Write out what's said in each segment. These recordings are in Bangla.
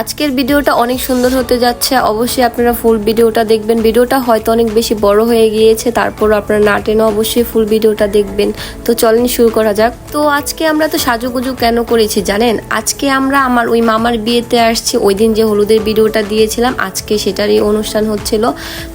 আজকের ভিডিওটা অনেক সুন্দর হতে যাচ্ছে, অবশ্যই আপনারা ফুল ভিডিওটা দেখবেন। ভিডিওটা হয়তো অনেক বেশি বড় হয়ে গিয়েছে, তারপর আপনারা না টেনে অবশ্যই ফুল ভিডিওটা দেখবেন। তো চলেন শুরু করা যাক। তো আজকে আমরা তো সাজুগুজু কেন করেছি জানেন? আজকে আমরা আমার ওই মামার বিয়েতে আসছি। ওই দিন যে হলুদের ভিডিওটা দিয়েছিলাম, আজকে সেটারই অনুষ্ঠান হচ্ছিল।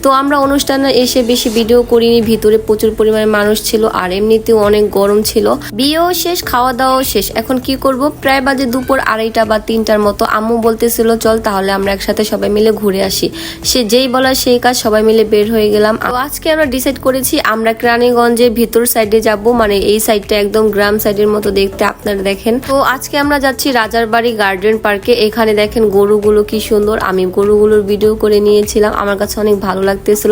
তো আমরা অনুষ্ঠানে এসে বেশি ভিডিও করিনি, ভিতরে প্রচুর পরিমাণে মানুষ ছিল আর এমনিতেও অনেক গরম ছিল। বিয়েও শেষ, খাওয়া দাওয়াও শেষ। এখন কি করব, প্রায় বাজে দুপুর 2:30 বা 3টার মতো। আম্মু বলতেছিল চল তাহলে আমরা একসাথে সবাই মিলে ঘুরে আসি। সে যেই বলা সেই কাজ, সবাই মিলে বের হয়ে গেলাম। তো আজকে আমরা ডিসাইড করেছি আমরা কেরানীগঞ্জের ভিতর সাইডে যাব, মানে এই সাইডটা একদম গ্রাম সাইডের মতো দেখতে, আপনারা দেখেন। তো আজকে আমরা যাচ্ছি রাজারবাড়ি গার্ডেন পার্কে। এখানে দেখেন গরুগুলো কি সুন্দর। আমি গরুগুলোর ভিডিও করে নিয়েছিলাম, আমার কাছে অনেক ভালো লাগতেছিল।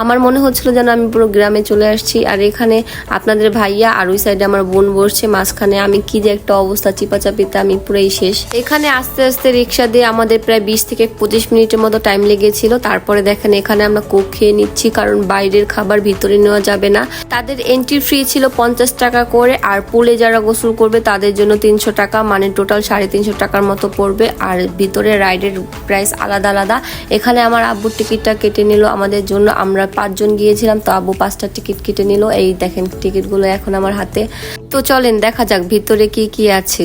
আমার মনে হচ্ছিল যেন আমি পুরো গ্রামে চলে আসছি। আর এখানে আপনাদের ভাইয়া আর ওই সাইডে আমার বোন বসছে মাঝখানে। আমি কি যে একটা অবস্থা, চিপাচাপিতে আমি পুরাই শেষ। এখানে আস্তে আস্তে রিক্সা দিয়ে আমাদের প্রায় 20 থেকে 25 মিনিটের মতো টাইম লেগেছিল। তারপরে দেখেন এখানে আমরা কোক খেয়ে নিচ্ছি, কারণ বাইরের খাবার ভিতরে নেওয়া যাবে না। তাদের এন্ট্রি ফ্রি ছিল 50 টাকা করে, আর পুলে যারা গোসল করবে তাদের জন্য 300 টাকা, মানে টোটাল 350 টাকার মতো পড়বে। আর ভিতরে রাইডের প্রাইস আলাদা আলাদা। এখানে আমার আব্বুর টিকিটটা কেটে নিল আমাদের জন্য। আমরা 5 জন গিয়েছিলাম, তো আব্বু 5টা টিকিট কেটে নিল। এই দেখেন টিকিটগুলো এখন আমার হাতে। তো চলেন দেখা যাক ভিতরে কি কি আছে।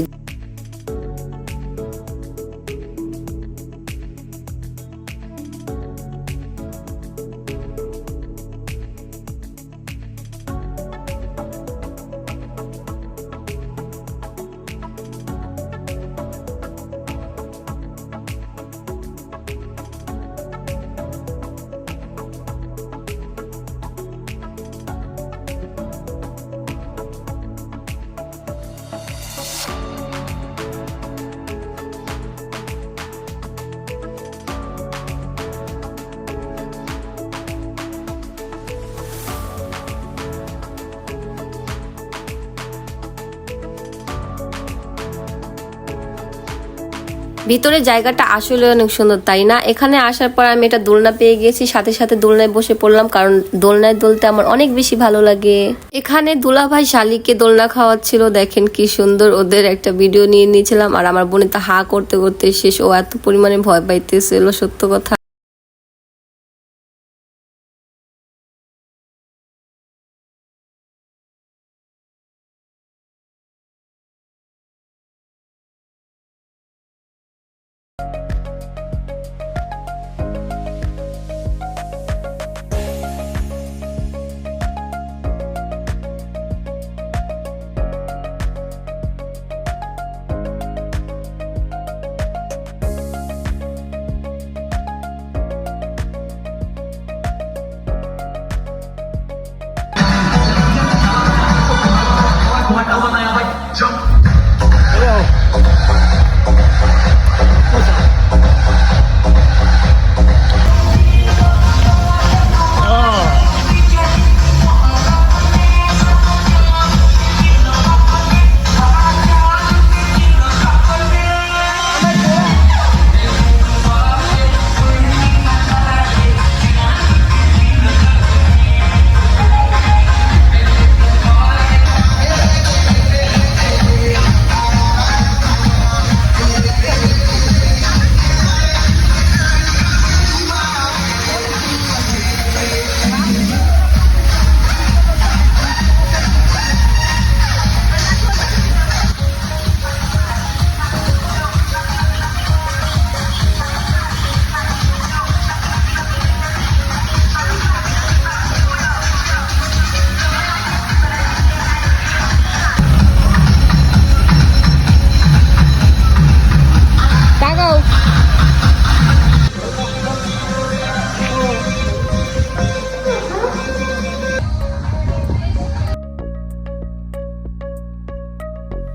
ভিতরে জায়গাটা আসলে অনেক সুন্দর, তাই না? এখানে আসার পর আমি এটা দোলনা পেয়ে গেছি, সাথে সাথে দোলনায় বসে পড়লাম, কারণ দোলনায় দুলতে আমার অনেক বেশি ভালো লাগে। এখানে দুলাভাই শালিকে দোলনা খাওয়াচ্ছিল, দেখেন কি সুন্দর। ওদের একটা ভিডিও নিয়ে নিয়েছিলাম, আর আমার বোনে তো হা করতে করতে শেষ। ও এত পরিমাণে ভয় পাইতেছিল, সত্য কথা।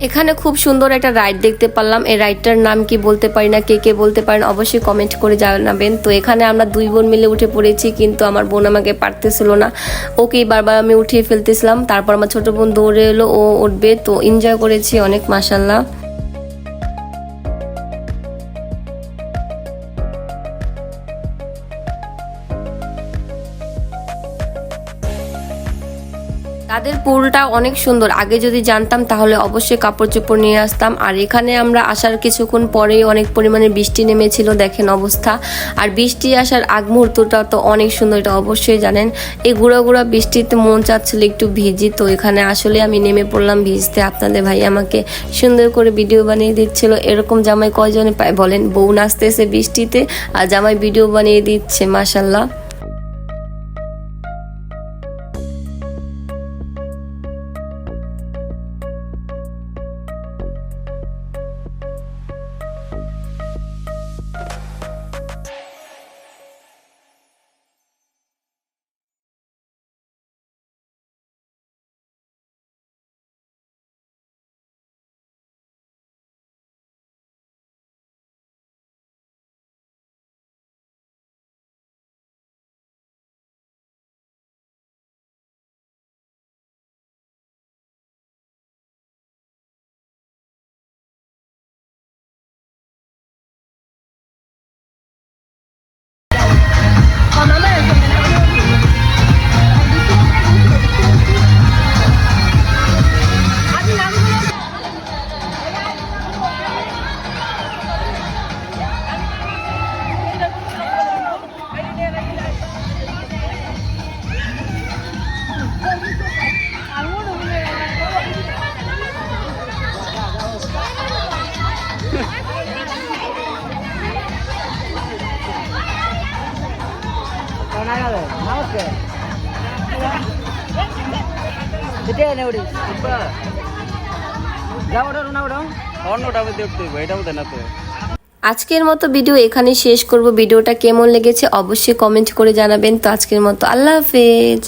এখানে খুব সুন্দর একটা রাইড দেখতে পারলাম। এই রাইডটার নাম কি বলতে পারি না, কে কে বলতে পারেন অবশ্যই কমেন্ট করে জানাবেন। তো এখানে আমরা 2 বোন মিলে উঠে পড়েছি, কিন্তু আমার বোন আমাকে পারতেছিল না, ওকে বারবার আমি উঠিয়ে ফেলতেছিলাম। তারপর আমার ছোট বোন দৌড়ে এলো, ও উঠবে। তো এনজয় করেছি অনেক, মাশাআল্লাহ। তাদের পুলটা অনেক সুন্দর। আগে যদি জানতাম তাহলে অবশ্যই কাপড় চোপড় নিয়ে আসতাম। আর এখানে আমরা আসার কিছুক্ষণ পরেই অনেক পরিমাণে বৃষ্টি নেমেছিল, দেখেন অবস্থা। আর বৃষ্টি আসার আগ মুহূর্তটা তো অনেক সুন্দর, এটা অবশ্যই জানেন। এই গুঁড়া গুঁড়া বৃষ্টিতে মন চাচ্ছিল একটু ভিজি, তো এখানে আসলে আমি নেমে পড়লাম ভিজতে। আপনাদের ভাই আমাকে সুন্দর করে ভিডিও বানিয়ে দিচ্ছিল। এরকম জামাই কয়জনে পায় বলেন? বউ নাচতেছে বৃষ্টিতে আর জামাই ভিডিও বানিয়ে দিচ্ছে, মাশাল্লাহ। আজকের মতো ভিডিও এখানে শেষ করব। ভিডিওটা কেমন লেগেছে অবশ্যই কমেন্ট করে জানাবেন। তো আজকের মতো আল্লাহ হাফেজ।